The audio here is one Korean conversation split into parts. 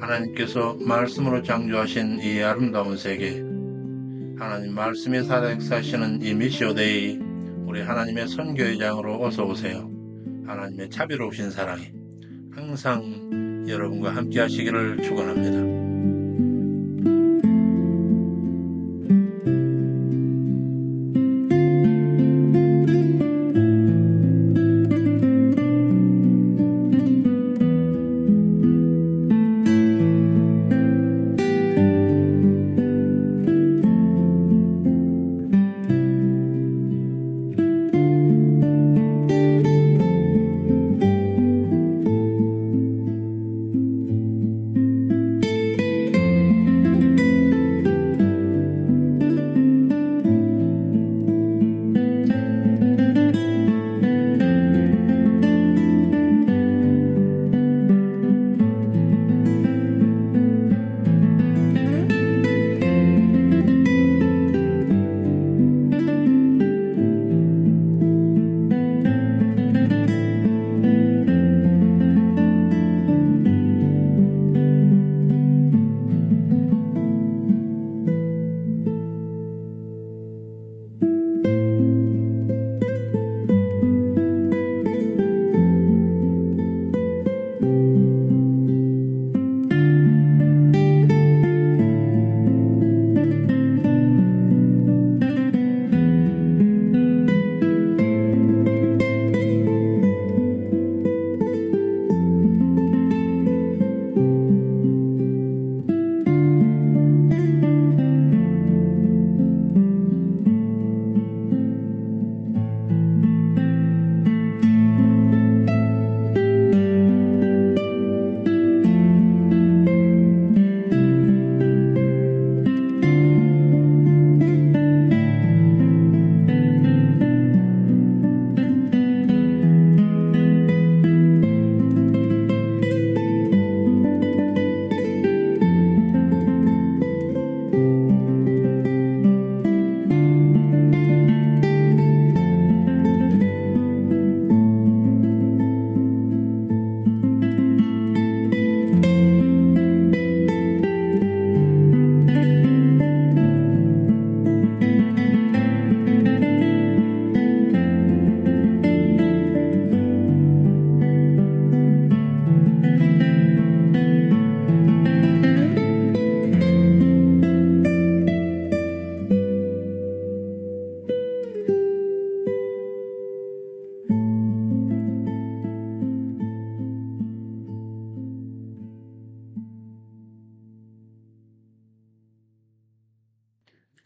하나님께서 말씀으로 창조하신 이 아름다운 세계, 하나님 말씀이 살아 역사하시는 이 미시오데이, 우리 하나님의 선교회장으로 어서 오세요. 하나님의 자비로우신 사랑이 항상 여러분과 함께 하시기를 축원합니다.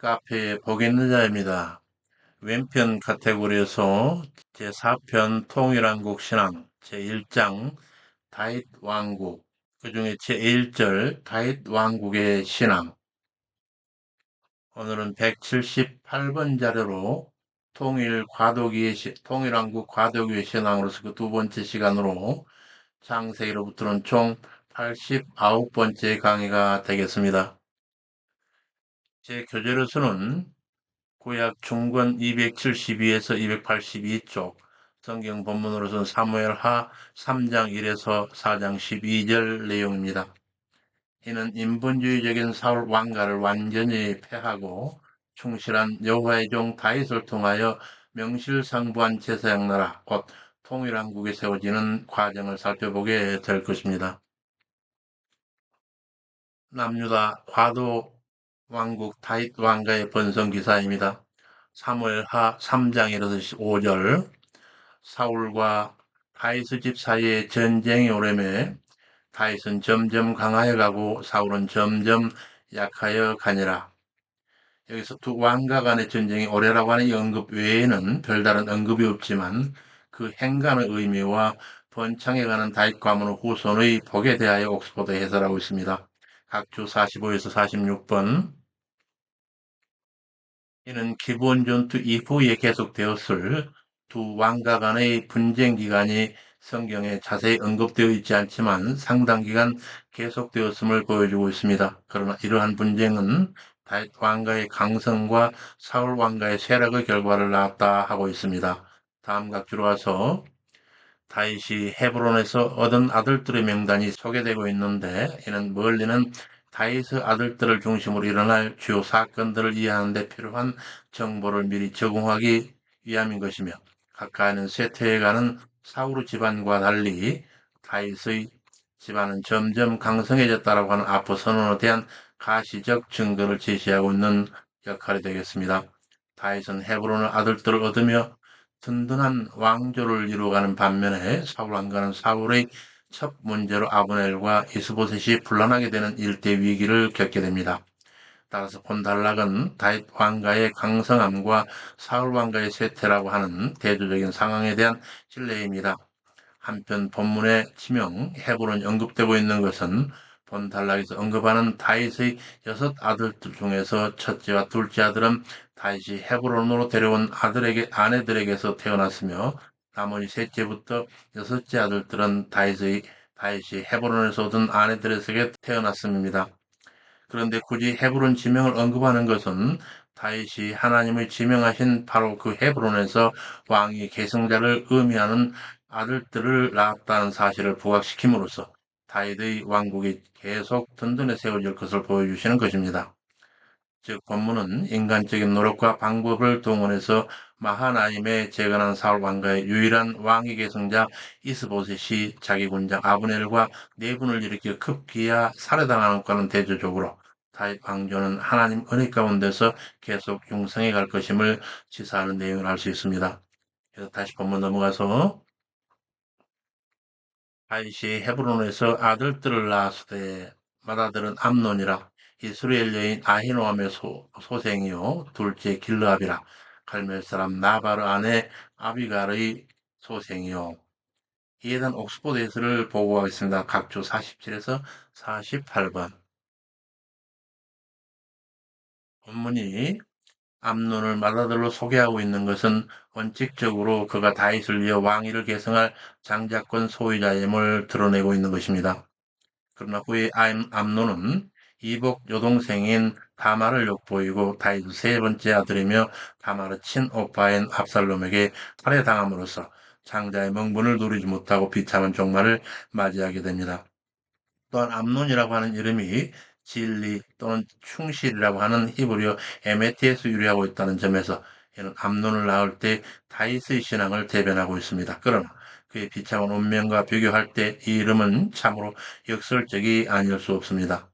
카페 복 있는 자입니다. 왼편 카테고리에서 제4편 통일한국 신앙 제1장 다윗 왕국, 그 중에 제1절 다윗 왕국의 신앙. 오늘은 178번 자료로 통일한국 과도기의 신앙으로서 그 두 번째 시간으로 창세기로부터는 총 89번째 강의가 되겠습니다. 제 교재로서는 구약 중권 272에서 282쪽, 성경 본문으로서는 사무엘하 3장 1에서 4장 12절 내용입니다. 이는 인본주의적인 사울 왕가를 완전히 패하고 충실한 여호와의 종 다윗을 통하여 명실상부한 제사장 나라, 곧 통일한국이 세워지는 과정을 살펴보게 될 것입니다. 남유다 과도 왕국 다윗 왕가의 번성 기사입니다. 사무엘하 3장 1에서 5절, 사울과 다윗의 집 사이에 전쟁이 오래매 다윗은 점점 강하여 가고 사울은 점점 약하여 가니라. 여기서 두 왕가 간의 전쟁이 오래라고 하는 이 언급 외에는 별다른 언급이 없지만 그 행간의 의미와 번창해가는 다윗 가문 후손의 복에 대하여 옥스퍼드 해설하고 있습니다. 각주 45에서 46번. 이는 기본 전투 이후에 계속되었을 두 왕가 간의 분쟁 기간이 성경에 자세히 언급되어 있지 않지만 상당 기간 계속되었음을 보여주고 있습니다. 그러나 이러한 분쟁은 다윗 왕가의 강성과 사울 왕가의 쇠락의 결과를 낳았다 하고 있습니다. 다음 각주로 와서 다윗이 헤브론에서 얻은 아들들의 명단이 소개되고 있는데 이는 멀리는 다윗의 아들들을 중심으로 일어날 주요 사건들을 이해하는 데 필요한 정보를 미리 제공하기 위함인 것이며 가까이는 쇠퇴해가는 사울 집안과 달리 다윗의 집안은 점점 강성해졌다라고 하는 아포 선언에 대한 가시적 증거를 제시하고 있는 역할이 되겠습니다. 다윗은 헤브론의 아들들을 얻으며 든든한 왕조를 이루어가는 반면에 사울 왕가는 사울의 첫 문제로 아브넬과 이스보셋이 분란하게 되는 일대 위기를 겪게 됩니다. 따라서 본달락은 다윗 왕가의 강성함과 사울 왕가의 쇠퇴라고 하는 대조적인 상황에 대한 신뢰입니다. 한편 본문의 지명 헤브론이 언급되고 있는 것은 본단락에서 언급하는 다윗의 6 아들들 중에서 첫째와 둘째 아들은 다윗이 헤브론으로 데려온 아내들에게서 태어났으며 나머지 셋째부터 6째 아들들은 다윗이 헤브론에서 얻은 아내들에게 태어났음입니다. 그런데 굳이 헤브론 지명을 언급하는 것은 다윗이 하나님의 지명하신 바로 그 헤브론에서 왕위 계승자를 의미하는 아들들을 낳았다는 사실을 부각시킴으로써 다윗의 왕국이 계속 든든히 세워질 것을 보여주시는 것입니다. 즉 본문은 인간적인 노력과 방법을 동원해서 마하나임에 재건한 사울 왕가의 유일한 왕위 계승자 이스보셋이 자기 군장 아브넬과 내분을 일으켜 급기야 살해당하는 것과는 대조적으로 다윗 왕조는 하나님 은혜 가운데서 계속 융성해 갈 것임을 시사하는 내용을 알 수 있습니다. 그래서 다시 본문 넘어가서 다윗이 헤브론에서 아들들을 낳았으되 맏아들은 암논이라 이스라엘 여인 아히노암의 소생이요 둘째 길르압이라 갈멜 사람 나바르 아내 아비갈의 소생이요. 이에 대한 옥스포드에서를 보고하겠습니다. 각조 47에서 48번. 본문이 암논을 맏아들로 소개하고 있는 것은 원칙적으로 그가 다윗을 이어 왕위를 계승할 장자권 소유자임을 드러내고 있는 것입니다. 그러나 후에 암논은 이복 여동생인 다말을 욕보이고 다윗의 세 번째 아들이며 다말의 친오빠인 압살롬에게 살해당함으로써 장자의 명분을 누리지 못하고 비참한 종말을 맞이하게 됩니다. 또한 암논이라고 하는 이름이 진리 또는 충실이라고 하는 히브리어 에메티에서 유래하고 있다는 점에서 이는 암논을 낳을 때 다윗의 신앙을 대변하고 있습니다. 그러나 그의 비참한 운명과 비교할 때 이 이름은 참으로 역설적이 아닐 수 없습니다.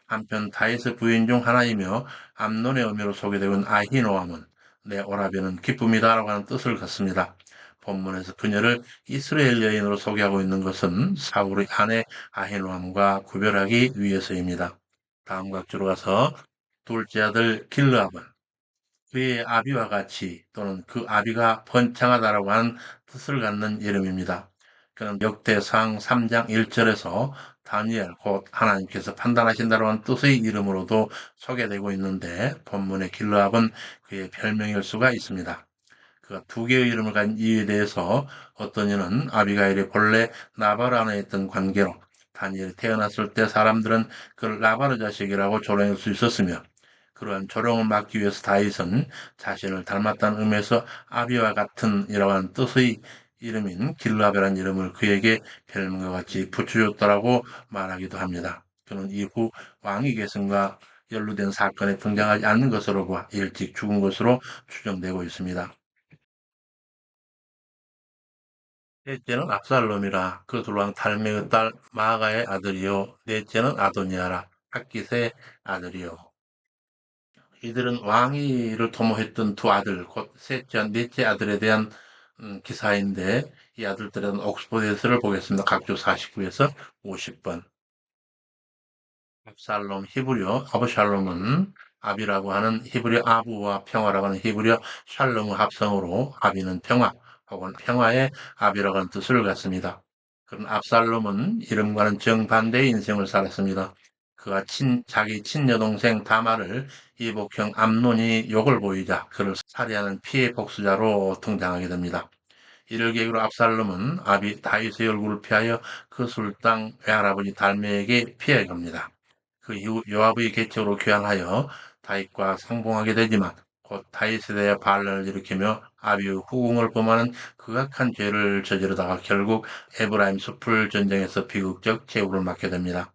한편 다윗의 부인 중 하나이며 암논의 의미로 소개되고 있는 아히노암은 내 오라비는 기쁨이다라고 하는 뜻을 갖습니다. 본문에서 그녀를 이스라엘 여인으로 소개하고 있는 것은 사울의 아내 아히노암과 구별하기 위해서입니다. 다음 각주로 가서 둘째 아들 길르압은 그의 아비와 같이 또는 그 아비가 번창하다라고 하는 뜻을 갖는 이름입니다. 그는 역대상 3장 1절에서 다니엘 곧 하나님께서 판단하신다라고 하는 뜻의 이름으로도 소개되고 있는데 본문의 길르압은 그의 별명일 수가 있습니다. 그가 두 개의 이름을 가진 이유에 대해서 어떤 이는 아비가일이 본래 나바르 안에 있던 관계로 다니엘이 태어났을 때 사람들은 그를 나바르 자식이라고 조롱할 수 있었으며 그러한 조롱을 막기 위해서 다윗은 자신을 닮았다는 의미에서 아비와 같은 이라고 하는 뜻의 이름인 길라베라는 이름을 그에게 별명과 같이 붙여줬다라고 말하기도 합니다. 그는 이후 왕위 계승과 연루된 사건에 등장하지 않는 것으로 봐 일찍 죽은 것으로 추정되고 있습니다. 셋째는 압살롬이라 그 둘왕 탈메의 딸 마아가의 아들이요 넷째는 아도니아라 핫깃의 아들이요. 이들은 왕위를 도모했던 두 아들, 곧 셋째, 넷째 아들에 대한 기사인데 이 아들들에 대한 옥스포드에서를 보겠습니다. 각조 49에서 50번. 압살롬 히브리어 아브샬롬은 아비라고 하는 히브리어 아부와 평화라고 하는 히브리어 샬롬의 합성으로 아비는 평화 혹은 평화의 아비라고 하는 뜻을 갖습니다. 그런 압살롬은 이름과는 정반대의 인생을 살았습니다. 그가 자기 친여동생 다말을 이복형 암논이 욕을 보이자 그를 살해하는 피해 복수자로 등장하게 됩니다. 이를 계기로 압살롬은 아비 다윗의 얼굴을 피하여 그 술당 외할아버지 달메에게 피해 갑니다. 그 이후 요압의 계책으로 귀환하여 다윗과 상봉하게 되지만 곧 다윗에 대해 반란을 일으키며 아비의 후궁을 범하는 극악한 죄를 저지르다가 결국 에브라임 숲을 전쟁에서 비극적 제후를 맞게 됩니다.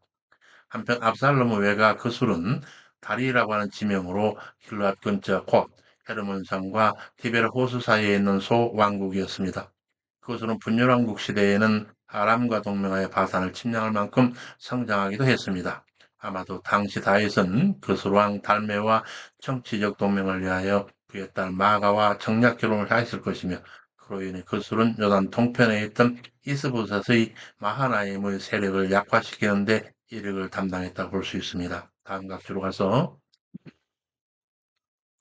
한편 압살롬의 외가 그술은 다리라고 하는 지명으로 길르앗 근처 곧 헤르몬산과 티베르 호수 사이에 있는 소왕국이었습니다. 그것은 분열왕국 시대에는 아람과 동맹하여 바산을 침략할 만큼 성장하기도 했습니다. 아마도 당시 다윗은 그술왕 달메와 정치적 동맹을 위하여 그의 딸 마가와 정략 결혼을 하였을 것이며 그로 인해 그술은 요단 동편에 있던 이스보셋의 마하나임의 세력을 약화시키는 데 이력을 담당했다고 볼 수 있습니다. 다음 각주로 가서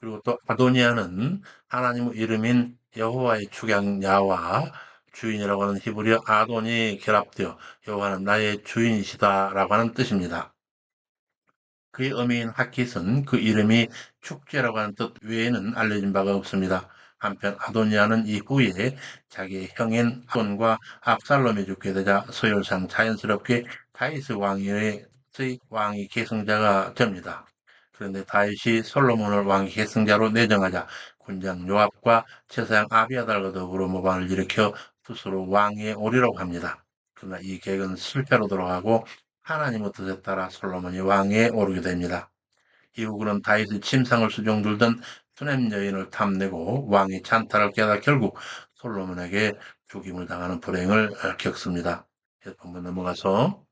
그리고 또 아도니아는 하나님의 이름인 여호와의 축양야와 주인이라고 하는 히브리어 아돈이 결합되어 여호와는 나의 주인이시다라고 하는 뜻입니다. 그의 어미인 하킷은 그 이름이 축제라고 하는 뜻 외에는 알려진 바가 없습니다. 한편 아도니아는 이후에 자기의 형인 아돈과 압살롬이 죽게 되자 서열상 자연스럽게 다윗 왕이 계승자가 됩니다. 그런데 다윗이 솔로몬을 왕위 계승자로 내정하자 군장 요압과 제사장 아비아달과 더불어 모반을 일으켜 스스로 왕위에 오르려고 합니다. 그러나 이 계획은 실패로 돌아가고 하나님의 뜻에 따라 솔로몬이 왕위에 오르게 됩니다. 이후 그는 다윗의 침상을 수종들던 수냄 여인을 탐내고 왕의 찬탈을 깨달아 결국 솔로몬에게 죽임을 당하는 불행을 겪습니다. 한번 넘어가서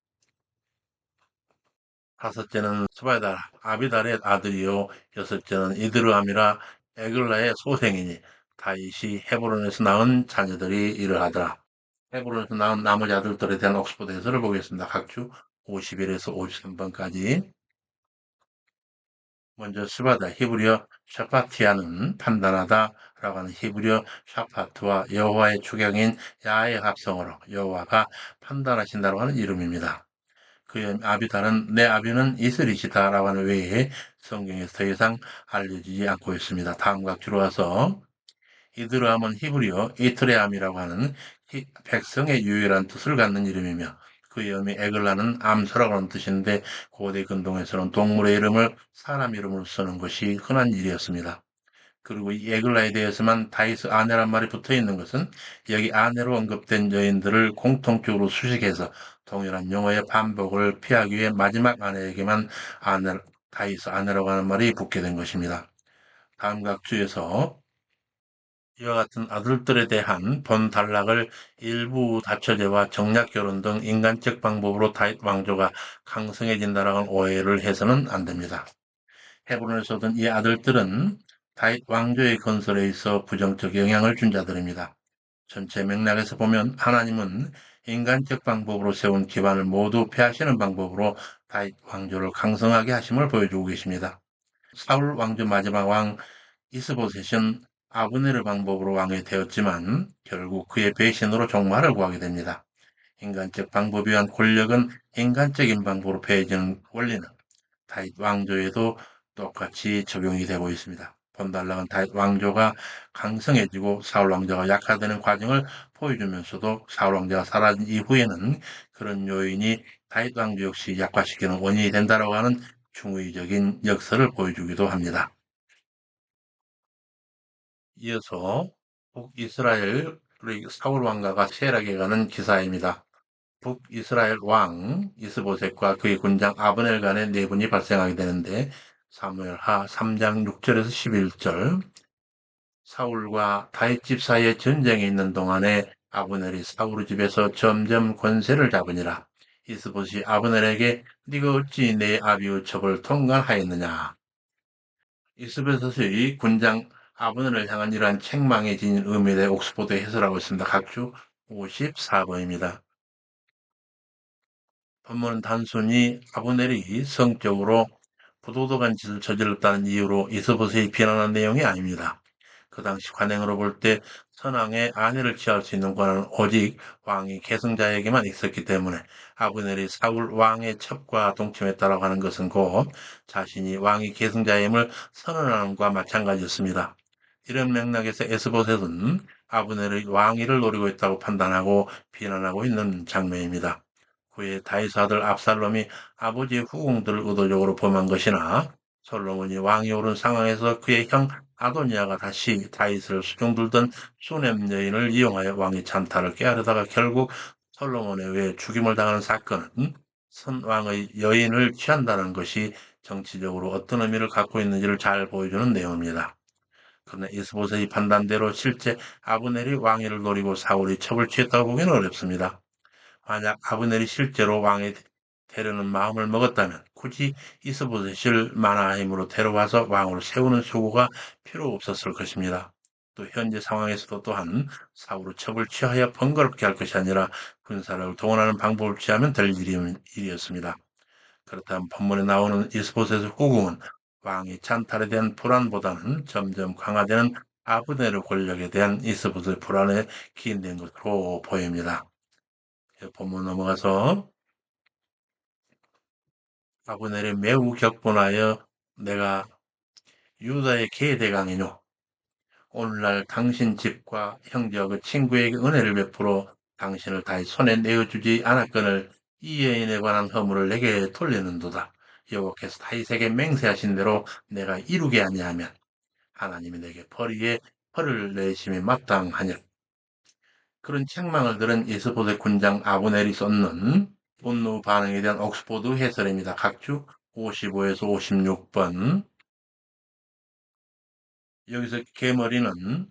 다섯째는 스바달, 아비달의 아들이요. 여섯째는 이드르함이라 에글라의 소생이니 다윗이 헤브론에서 낳은 자녀들이 이러하더라. 헤브론에서 낳은 나머지 아들들에 대한 옥스퍼드 해설을 보겠습니다. 각주 51에서 53번까지. 먼저 스바다 히브리어 샤파티아는 판단하다라고 하는 히브리어 샤파트와 여호와의 축양인 야의 합성어로 여호와가 판단하신다라고 하는 이름입니다. 그의 아비달은 내 아비는 이슬이시다라고 하는 외에 성경에서 더 이상 알려지지 않고 있습니다. 다음 각주로 와서 이드르함은 히브리어 이트레함이라고 하는 백성의 유일한 뜻을 갖는 이름이며 그의 어미 에글라는 암소라고 하는 뜻인데 고대 근동에서는 동물의 이름을 사람 이름으로 쓰는 것이 흔한 일이었습니다. 그리고 이 에글라에 대해서만 다이스 아내란 말이 붙어 있는 것은 여기 아내로 언급된 여인들을 공통적으로 수식해서 동일한 용어의 반복을 피하기 위해 마지막 아내에게만 다이스 아내라고 하는 말이 붙게 된 것입니다. 다음 각주에서 이와 같은 아들들에 대한 번단락을 일부 다처제와 정략 결혼 등 인간적 방법으로 다윗 왕조가 강성해진다라는 오해를 해서는 안 됩니다. 헤브론에서 얻은 이 아들들은 다윗 왕조의 건설에 있어 부정적 영향을 준 자들입니다. 전체 맥락에서 보면 하나님은 인간적 방법으로 세운 기반을 모두 폐하시는 방법으로 다윗 왕조를 강성하게 하심을 보여주고 계십니다. 사울 왕조 마지막 왕 이스보셋은 아브넬의 방법으로 왕이 되었지만 결국 그의 배신으로 종말을 구하게 됩니다. 인간적 방법에 의한 권력은 인간적인 방법으로 폐해지는 원리는 다윗 왕조에도 똑같이 적용이 되고 있습니다. 본달락은 다윗 왕조가 강성해지고 사울 왕조가 약화되는 과정을 보여주면서도 사울 왕조가 사라진 이후에는 그런 요인이 다윗 왕조 역시 약화시키는 원인이 된다고 하는 중의적인 역설을 보여주기도 합니다. 이어서 북이스라엘 사울 왕가가 쇠락해 가는 기사입니다. 북이스라엘 왕 이스보셋과 그의 군장 아브넬 간의 내분이 발생하게 되는데 사무엘하 3장 6절에서 11절 사울과 다윗 집 사이에 전쟁이 있는 동안에 아브넬이 사울 집에서 점점 권세를 잡으니라. 이스보셋이 아브넬에게 네가 어찌 내 아비의 첩을 통관하였느냐. 이스보셋의 군장 아브넬을 향한 이러한 책망에 지닌 의미에 대해 옥스포드 해설하고 있습니다. 각주 54번입니다. 본문은 단순히 아브넬이 성적으로 부도덕한 짓을 저질렀다는 이유로 이스보셋이 비난한 내용이 아닙니다. 그 당시 관행으로 볼 때 선왕의 아내를 취할 수 있는 권한은 오직 왕이 계승자에게만 있었기 때문에 아브넬이 사울 왕의 첩과 동침했다라고 하는 것은 곧 자신이 왕이 계승자임을 선언하는 것과 마찬가지였습니다. 이런 맥락에서 에스보셋은 아브넬의 왕위를 노리고 있다고 판단하고 비난하고 있는 장면입니다. 후에 다윗 아들 압살롬이 아버지의 후궁들을 의도적으로 범한 것이나 솔로몬이 왕이 오른 상황에서 그의 형 아도니아가 다시 다윗을 수종들던 수넴 여인을 이용하여 왕의 찬탈을 깨하려다가 결국 솔로몬에 의해 죽임을 당하는 사건은 선왕의 여인을 취한다는 것이 정치적으로 어떤 의미를 갖고 있는지를 잘 보여주는 내용입니다. 그러나 이스보셋의 판단대로 실제 아브넬이 왕위를 노리고 사울이 첩을 취했다고 보기는 어렵습니다. 만약 아브넬이 실제로 왕이 되려는 마음을 먹었다면 굳이 이스보셋을 마나임으로 데려와서 왕으로 세우는 수고가 필요 없었을 것입니다. 또 현재 상황에서도 또한 사울의 첩을 취하여 번거롭게 할 것이 아니라 군사를 동원하는 방법을 취하면 될 일이었습니다. 그렇다면 본문에 나오는 이스보셋의 후궁은 왕이 찬탈에 대한 불안보다는 점점 강화되는 아브넬의 권력에 대한 이스보셋의 불안에 기인된 것으로 보입니다. 본문 넘어가서 아브넬이 매우 격분하여 내가 유다의 계대강이뇨. 오늘날 당신 집과 형제와 그 친구에게 은혜를 베풀어 당신을 다시 손에 내어주지 않았거늘 이 여인에 관한 허물을 내게 돌리는도다. 여호와께서 다윗에게 맹세하신 대로 내가 이루게 아니하면 하나님이 내게 벌 위에 벌을 내심이 마땅하냐. 그런 책망을 들은 이스보셋 군장 아브넬이 썼는 분노 반응에 대한 옥스포드 해설입니다. 각주 55에서 56번. 여기서 개머리는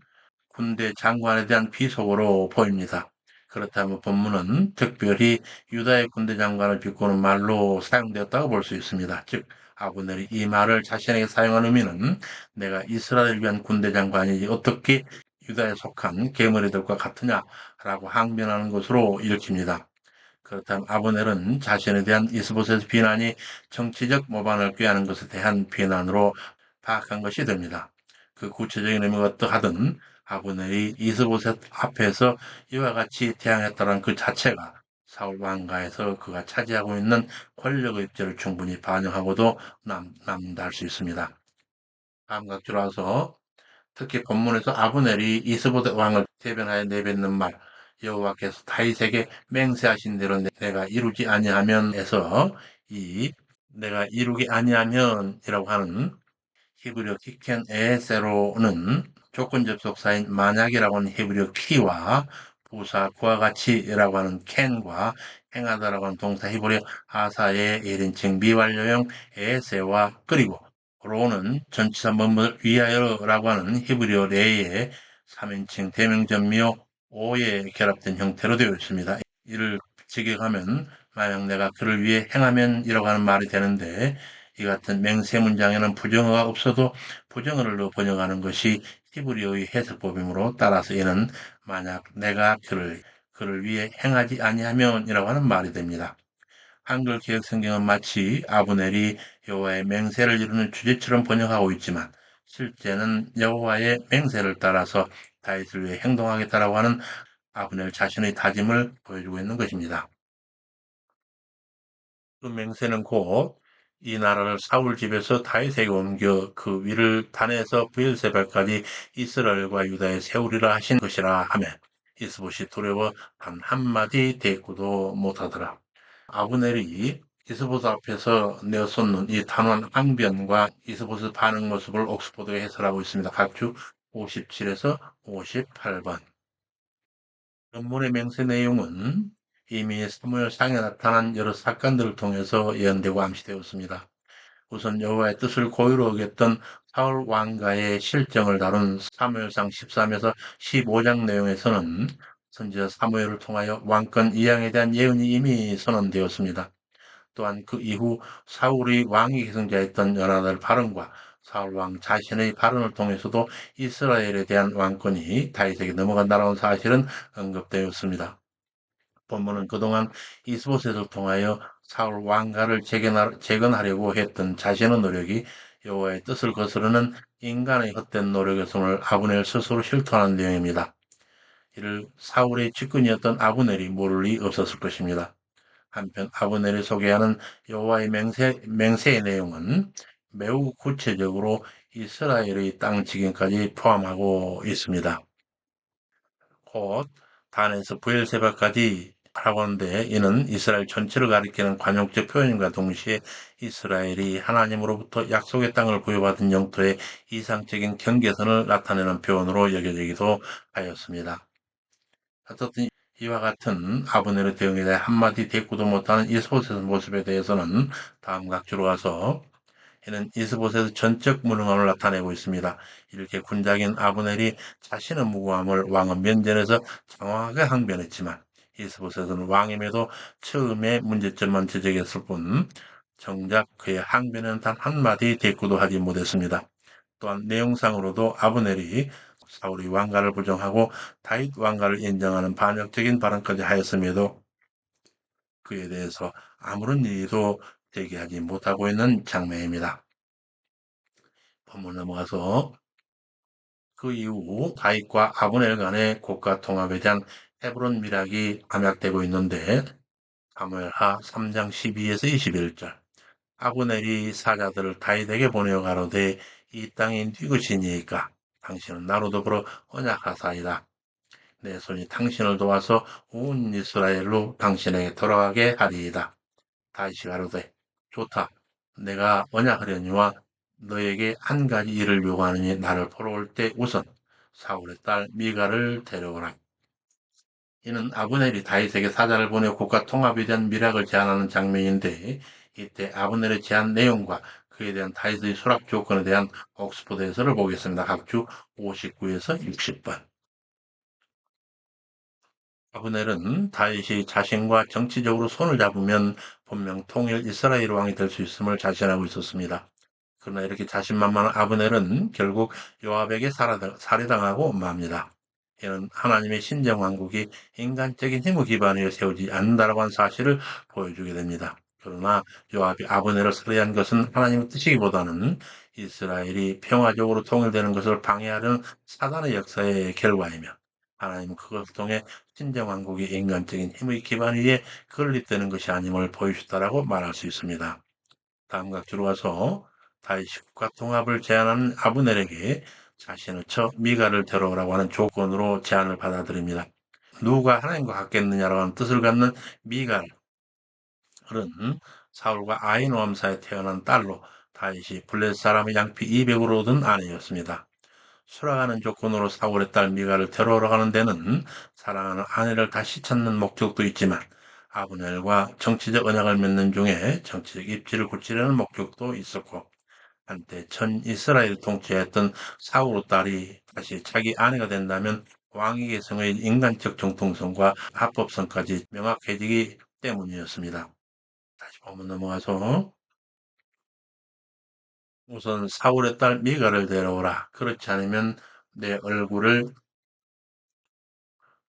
군대 장관에 대한 비속어로 보입니다. 그렇다면 본문은 특별히 유다의 군대 장관을 비꼬는 말로 사용되었다고 볼 수 있습니다. 즉, 아브넬이 이 말을 자신에게 사용한 의미는 내가 이스라엘을 위한 군대 장관이지 어떻게 유다에 속한 개머리들과 같으냐라고 항변하는 것으로 읽힙니다. 그렇다면 아브넬은 자신에 대한 이스보셋의 비난이 정치적 모반을 꾀하는 것에 대한 비난으로 파악한 것이 됩니다. 그 구체적인 의미가 어떠하든 아브넬이 이스보셋 앞에서 이와 같이 대항했다는 그 자체가 사울 왕가에서 그가 차지하고 있는 권력의 입지를 충분히 반영하고도 남는다 할 수 있습니다. 다음 각주라서 특히 본문에서 아브넬이 이스보셋 왕을 대변하여 내뱉는 말, 여호와께서 다윗에게 맹세하신 대로 내가 이루지 아니하면에서 이 내가 이루기 아니하면이라고 하는 히브리어 키켄 에세로는 조건 접속사인 만약이라고 하는 히브리어 키와 부사 그와 같이라고 하는 캔과 행하다라고 하는 동사 히브리어 하사의 1인칭 미완료형 에세와 그리고 로는 전치사 뭐뭐를 위하여라고 하는 히브리어 레의 3인칭 대명전미호 오에 결합된 형태로 되어 있습니다. 이를 직역하면 만약 내가 그를 위해 행하면이라고 하는 말이 되는데 이 같은 맹세 문장에는 부정어가 없어도 부정어를 번역하는 것이 히브리어의 해석법이므로 따라서 이는 만약 내가 그를 위해 행하지 아니하면이라고 하는 말이 됩니다. 한글 개혁 성경은 마치 아브넬이 여호와의 맹세를 이루는 주제처럼 번역하고 있지만 실제는 여호와의 맹세를 따라서 다윗을 위해 행동하겠다라고 하는 아브넬 자신의 다짐을 보여주고 있는 것입니다. 그 맹세는 곧 이 나라를 사울 집에서 다윗에게 옮겨 그 위를 단에서 브엘세바까지 이스라엘과 유다에 세우리라 하신 것이라 하며 이스봇이 두려워 단 한마디 대꾸도 못하더라. 아브넬이 이스봇 앞에서 내어쏟는 이 단호한 항변과 이스봇의 반응 모습을 옥스포드가 해설하고 있습니다. 각주 57에서 58번. 본문의 맹세 내용은 이미 사무엘상에 나타난 여러 사건들을 통해서 예언되고 암시되었습니다. 우선 여호와의 뜻을 고의로 어겼던 사울 왕가의 실정을 다룬 사무엘상 13에서 15장 내용에서는 선지자 사무엘을 통하여 왕권 이양에 대한 예언이 이미 선언되었습니다. 또한 그 이후 사울이 왕위 계승자였던 연하들 발언과 사울 왕 자신의 발언을 통해서도 이스라엘에 대한 왕권이 다윗에게 넘어간다는 사실은 언급되었습니다. 본문은 그동안 이스보셋을 통하여 사울 왕가를 재건하려고 했던 자신의 노력이 여호와의 뜻을 거스르는 인간의 헛된 노력의 손을 아브넬 스스로 실토하는 내용입니다. 이를 사울의 측근이었던 아브넬이 모를 리 없었을 것입니다. 한편 아브넬이 소개하는 여호와의 맹세의 내용은 매우 구체적으로 이스라엘의 땅 지경까지 포함하고 있습니다. 곧 단에서 브엘세바까지 라고 하는데 이는 이스라엘 전체를 가리키는 관용적 표현과 동시에 이스라엘이 하나님으로부터 약속의 땅을 부여받은 영토의 이상적인 경계선을 나타내는 표현으로 여겨지기도 하였습니다. 어떻든 이와 같은 아브넬의 대응에 대해 한마디 대꾸도 못하는 이스보셋의 모습에 대해서는 다음 각주로 가서 이는 이스보셋의 전적 무능함을 나타내고 있습니다. 이렇게 군작인 아브넬이 자신의 무고함을 왕의 면전에서 장황하게 항변했지만 이스보셋은 왕임에도 처음에 문제점만 지적했을 뿐 정작 그의 항변에는 단 한마디 대꾸도 하지 못했습니다. 또한 내용상으로도 아브넬이 사울의 왕가를 부정하고 다윗 왕가를 인정하는 반역적인 발언까지 하였음에도 그에 대해서 아무런 이의도 제기하지 못하고 있는 장면입니다. 본문 넘어가서 그 이후 다윗과 아브넬 간의 국가 통합에 대한 헤브론 밀약이 암약되고 있는데 사무엘하 3장 12에서 21절 아브넬이 사자들을 다윗에게 보내어 가로되 이 땅이 네 것이니까 당신은 나로 더불어 언약하사이다. 내 손이 당신을 도와서 온 이스라엘로 당신에게 돌아가게 하리이다. 다윗이 가로되 좋다. 내가 언약하려니와 너에게 한 가지 일을 요구하느니 나를 보러 올 때 우선 사울의 딸 미가를 데려오라. 이는 아브넬이 다윗에게 사자를 보내 국가 통합에 대한 밀약을 제안하는 장면인데 이때 아브넬의 제안 내용과 그에 대한 다윗의 수락 조건에 대한 옥스퍼드 해설을 보겠습니다. 각주 59에서 60번. 아브넬은 다윗이 자신과 정치적으로 손을 잡으면 분명 통일 이스라엘 왕이 될 수 있음을 자신하고 있었습니다. 그러나 이렇게 자신만만한 아브넬은 결국 요압에게 살해당하고 맙니다. 이는 하나님의 신정왕국이 인간적인 힘의 기반에 세우지 않는다라고 하는 사실을 보여주게 됩니다. 그러나 요압이 아브넬을 살해한 것은 하나님의 뜻이기보다는 이스라엘이 평화적으로 통일되는 것을 방해하려는 사단의 역사의 결과이며 하나님은 그것을 통해 신정왕국이 인간적인 힘의 기반 위에 건립되는 것이 아님을 보여주다라고 말할 수 있습니다. 다음 각주로 가서 다윗이 국가 통합을 제안하는 아브넬에게 자신의 처 미가를 데려오라고 하는 조건으로 제안을 받아들입니다. 누가 하나님과 같겠느냐라고 하는 뜻을 갖는 미갈은 사울과 아히노암 사이에 태어난 딸로 다윗이 블레셋 사람의 양피 200으로 얻은 아내였습니다. 수락하는 조건으로 사울의 딸 미가를 데려오러 가는 데는 사랑하는 아내를 다시 찾는 목적도 있지만 아브넬과 정치적 언약을 맺는 중에 정치적 입지를 굳히려는 목적도 있었고 한때 전 이스라엘을 통치했던 사울의 딸이 다시 자기 아내가 된다면 왕위 계승의 인간적 정통성과 합법성까지 명확해지기 때문이었습니다. 다시 한번 넘어가서 우선 사울의 딸 미가를 데려오라. 그렇지 않으면 내 얼굴을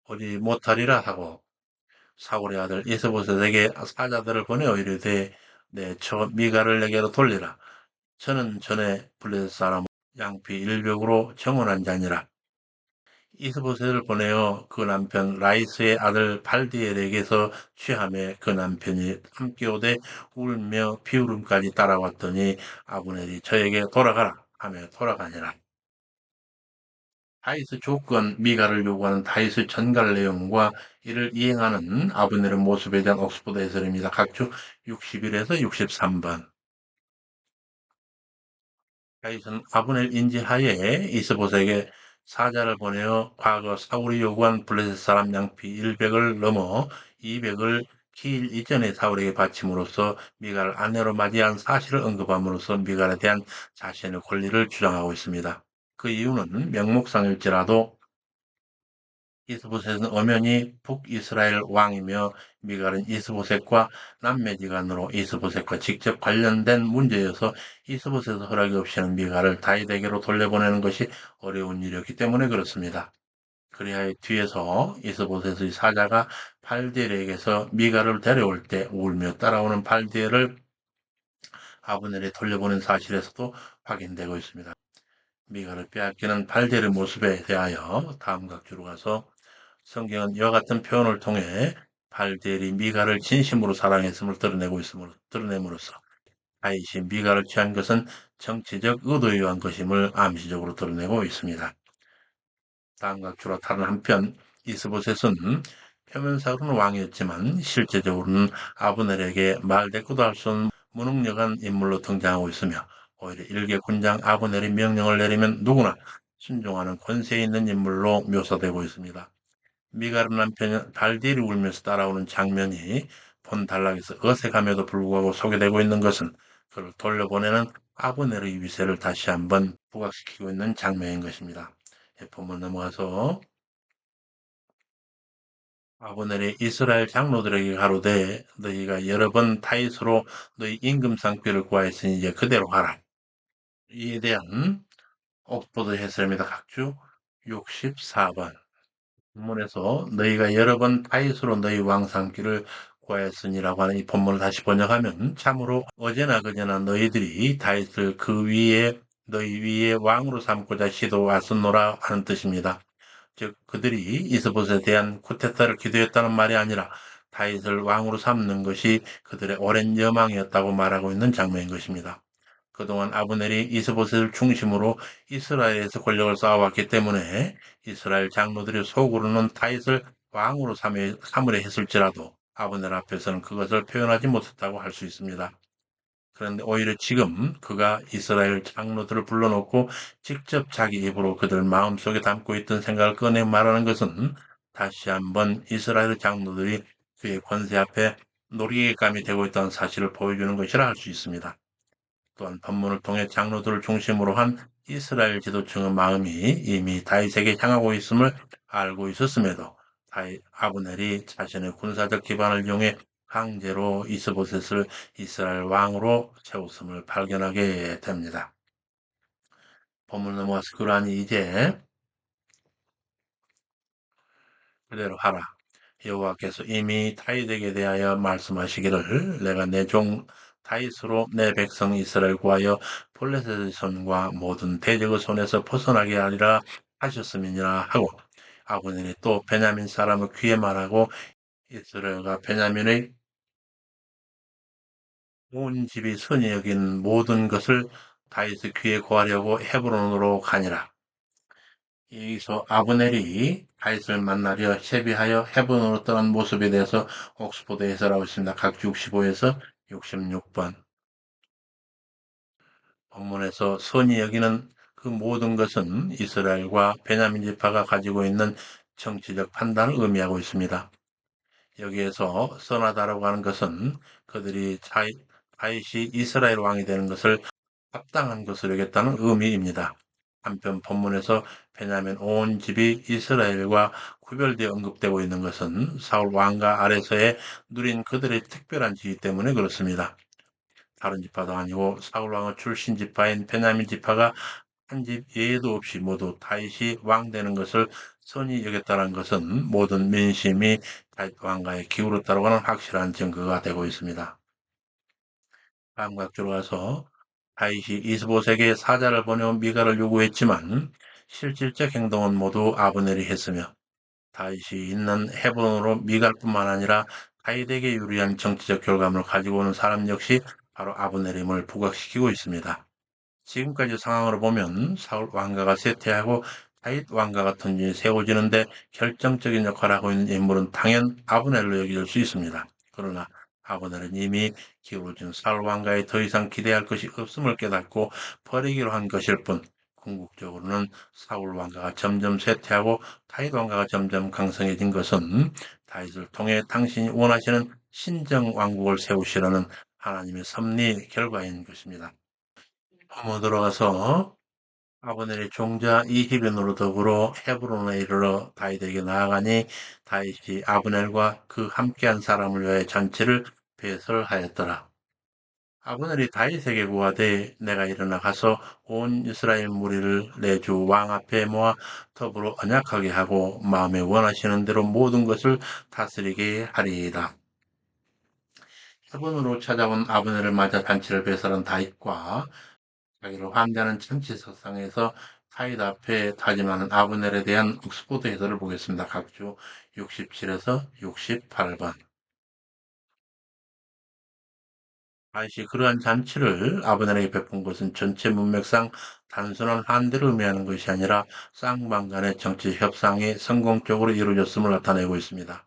보지 못하리라 하고 사울의 아들 이스보셋에게 사자들을 보내어 이르되 내 처 미가를 내게로 돌리라. 저는 전에 블레셋 사람 양피 일병으로 정원한 자니라. 이스보셋을 보내어 그 남편 라이스의 아들 발디엘에게서 취함에 그 남편이 함께 오되 울며 비울음까지 따라왔더니 아브넬이 저에게 돌아가라 하며 돌아가니라. 다윗의 조건 미가를 요구하는 다윗의 전갈 내용과 이를 이행하는 아브넬의 모습에 대한 옥스퍼드 해설입니다. 각주 61에서 63번. 다윗은 아브넬 인지하에 이스보셋에게 사자를 보내어 과거 사울이 요구한 블레셋 사람 양피 100을 넘어 200을 기일 이전에 사울에게 바침으로써 미가를 아내로 맞이한 사실을 언급함으로써 미갈에 대한 자신의 권리를 주장하고 있습니다. 그 이유는 명목상일지라도 이스보셋은 엄연히 북이스라엘 왕이며 미갈은 이스보셋과 남매지간으로 이스보셋과 직접 관련된 문제여서 이스보셋의 허락이 없이는 미갈을 다윗에게로 돌려보내는 것이 어려운 일이었기 때문에 그렇습니다. 그리하여 뒤에서 이스보셋의 사자가 발디엘에게서 미갈을 데려올 때 울며 따라오는 발디엘을 아브넬에 돌려보낸 사실에서도 확인되고 있습니다. 미갈을 빼앗기는 발디엘의 모습에 대하여 다음 각주로 가서 성경은 이와 같은 표현을 통해 발디엘이 미가를 진심으로 사랑했음을 드러냄으로써 다윗이 미가를 취한 것은 정치적 의도에 의한 것임을 암시적으로 드러내고 있습니다. 다음과 주로 다른 한편 이스보셋은 표면상으로는 왕이었지만 실제적으로는 아브넬에게 말대꾸도 할 수 없는 무능력한 인물로 등장하고 있으며 오히려 일개 군장 아브넬이 명령을 내리면 누구나 순종하는 권세 있는 인물로 묘사되고 있습니다. 미가르 남편이 달디를 울면서 따라오는 장면이 본 단락에서 어색함에도 불구하고 소개되고 있는 것은 그를 돌려보내는 아브넬의 위세를 다시 한번 부각시키고 있는 장면인 것입니다. 본문 넘어가서 아브넬이 이스라엘 장로들에게 가로되 너희가 여러 번 타잇으로 너희 임금 상비를 구하였으니 이제 그대로 하라. 이에 대한 옥보드 해설입니다. 각주 64번. 본문에서 너희가 여러 번 타잇으로 너희 왕상기를 구하였으니라고 하는 이 본문을 다시 번역하면 참으로 어제나 그제나 너희들이 다윗을 그 위에 너희 위에 왕으로 삼고자 시도하였노라 하는 뜻입니다. 즉 그들이 이스봇에 대한 쿠데타를 기도했다는 말이 아니라 다윗을 왕으로 삼는 것이 그들의 오랜 여망이었다고 말하고 있는 장면인 것입니다. 그동안 아브넬이 이스보셋을 중심으로 이스라엘에서 권력을 쌓아왔기 때문에 이스라엘 장로들이 속으로는 다윗을 왕으로 삼으려 했을지라도 아브넬 앞에서는 그것을 표현하지 못했다고 할 수 있습니다. 그런데 오히려 지금 그가 이스라엘 장로들을 불러놓고 직접 자기 입으로 그들 마음속에 담고 있던 생각을 꺼내 말하는 것은 다시 한번 이스라엘 장로들이 그의 권세 앞에 놀이감이 되고 있다는 사실을 보여주는 것이라 할 수 있습니다. 또한 본문을 통해 장로들을 중심으로 한 이스라엘 지도층의 마음이 이미 다윗에게 향하고 있음을 알고 있었음에도 아브넬이 자신의 군사적 기반을 이용해 강제로 이스보셋을 이스라엘 왕으로 세웠음을 발견하게 됩니다. 본문 넘어가서 그러하니 이제 그대로 하라. 여호와께서 이미 다윗에게 대하여 말씀하시기를 내가 내 종 다윗으로 내 백성 이스라엘 구하여 블레셋의 손과 모든 대적의 손에서 벗어나게 하리라 하셨음이니라 하고 아브넬이 또 베냐민 사람의 귀에 말하고 이스라엘과 베냐민의 온 집이 선히 여긴 모든 것을 다윗의 귀에 구하려고 헤브론으로 가니라. 여기서 아브넬이 다윗을 만나려 채비하여 헤브론으로 떠난 모습에 대해서 옥스포드 해설하고 있습니다. 각 65에서 66번. 본문에서 선이 여기는 그 모든 것은 이스라엘과 베냐민 지파가 가지고 있는 정치적 판단을 의미하고 있습니다. 여기에서 선하다라고 하는 것은 그들이 다윗이 이스라엘 왕이 되는 것을 합당한 것으로 여겼다는 의미입니다. 한편 본문에서 베냐민 온 집이 이스라엘과 구별되어 언급되고 있는 것은 사울 왕가 아래서의 누린 그들의 특별한 지위 때문에 그렇습니다. 다른 지파도 아니고 사울 왕의 출신 지파인 베냐민 지파가 한 집 예외도 없이 모두 다윗이 왕 되는 것을 선히 여겼다는 것은 모든 민심이 다윗 왕가에 기울었다고 하는 확실한 증거가 되고 있습니다. 다음 각주로 가서 다윗이 이스봇에게 사자를 보내어 미가를 요구했지만 실질적 행동은 모두 아브넬이 했으며 다윗이 있는 헤브론으로 미갈뿐만 아니라 다윗에게 유리한 정치적 결과물을 가지고 오는 사람 역시 바로 아브넬임을 부각시키고 있습니다. 지금까지 상황으로 보면 사울 왕가가 쇠퇴하고 다윗 왕가가 던진이 세워지는데 결정적인 역할을 하고 있는 인물은 당연 아브넬로 여길 수 있습니다. 그러나 아브넬은 이미 기울어진 사울 왕가에 더 이상 기대할 것이 없음을 깨닫고 버리기로 한 것일 뿐 궁극적으로는 사울 왕가가 점점 쇠퇴하고 다윗 왕가가 점점 강성해진 것은 다윗을 통해 당신이 원하시는 신정 왕국을 세우시라는 하나님의 섭리 결과인 것입니다. 한번 들어가서 아브넬의 종자 이히변으로 더불어 헤브론에 이르러 다윗에게 나아가니 다윗이 아브넬과 그 함께한 사람을 위하여 잔치를 배설하였더라. 아브넬이 다윗에게 구하되 내가 일어나 가서 온 이스라엘 무리를 내 주 왕 앞에 모아 더불어 언약하게 하고 마음에 원하시는 대로 모든 것을 다스리게 하리이다. 헤브론으로 찾아온 아브넬을 맞아 잔치를 배설한 다윗과 자기를 환대하는 참치석상에서 타이드 앞에 다짐하는 아브넬에 대한 옥스포드 해설을 보겠습니다. 각주 67에서 68번. 다시 그러한 잔치를 아브넬에게 베푼 것은 전체 문맥상 단순한 환대를 의미하는 것이 아니라 쌍방 간의 정치 협상이 성공적으로 이루어졌음을 나타내고 있습니다.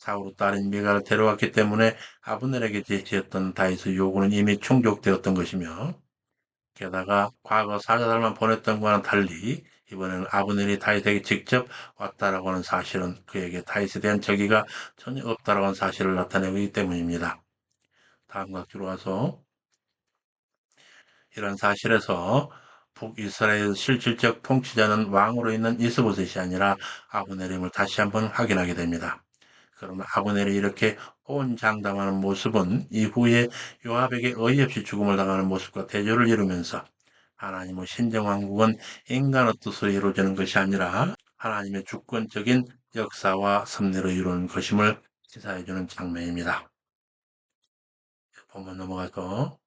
사울의 딸인 미가를 데려왔기 때문에 아브넬에게 제시했던 다윗의 요구는 이미 충족되었던 것이며 게다가 과거 사자들만 보냈던 것과는 달리 이번에는 아브넬이 다윗에게 직접 왔다라고 하는 사실은 그에게 다윗에 대한 적의가 전혀 없다라고 하는 사실을 나타내기 때문입니다. 다음과 들어와서 이런 사실에서 북이스라엘 실질적 통치자는 왕으로 있는 이스보셋이 아니라 아브넬임을 다시 한번 확인하게 됩니다. 그러면 아브넬이 이렇게 호언장담하는 모습은 이후에 요압에게 어이없이 죽음을 당하는 모습과 대조를 이루면서 하나님의 신정왕국은 인간의 뜻으로 이루어지는 것이 아니라 하나님의 주권적인 역사와 섭리로 이루는 것임을 시사해주는 장면입니다. 본문 넘어가서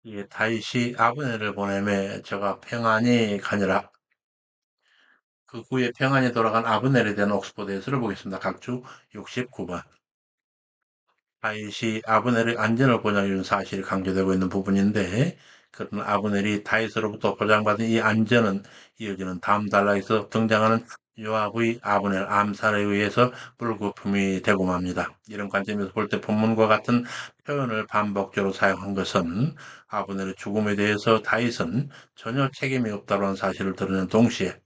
이게 다윗이 아브넬을 보내매 저가 평안히 가니라. 그 후에 평안히 돌아간 아브넬에 대한 옥스퍼드에서를 보겠습니다. 각주 69번. 다윗이 아브넬의 안전을 보장해 준 사실이 강조되고 있는 부분인데 그런 아브넬이 다윗으로부터 보장받은 이 안전은 이어지는 다음 단락에서 등장하는 요압의 아브넬 암살에 의해서 불구품이 되고 맙니다. 이런 관점에서 볼 때 본문과 같은 표현을 반복적으로 사용한 것은 아브넬의 죽음에 대해서 다윗은 전혀 책임이 없다는 사실을 드러낸 동시에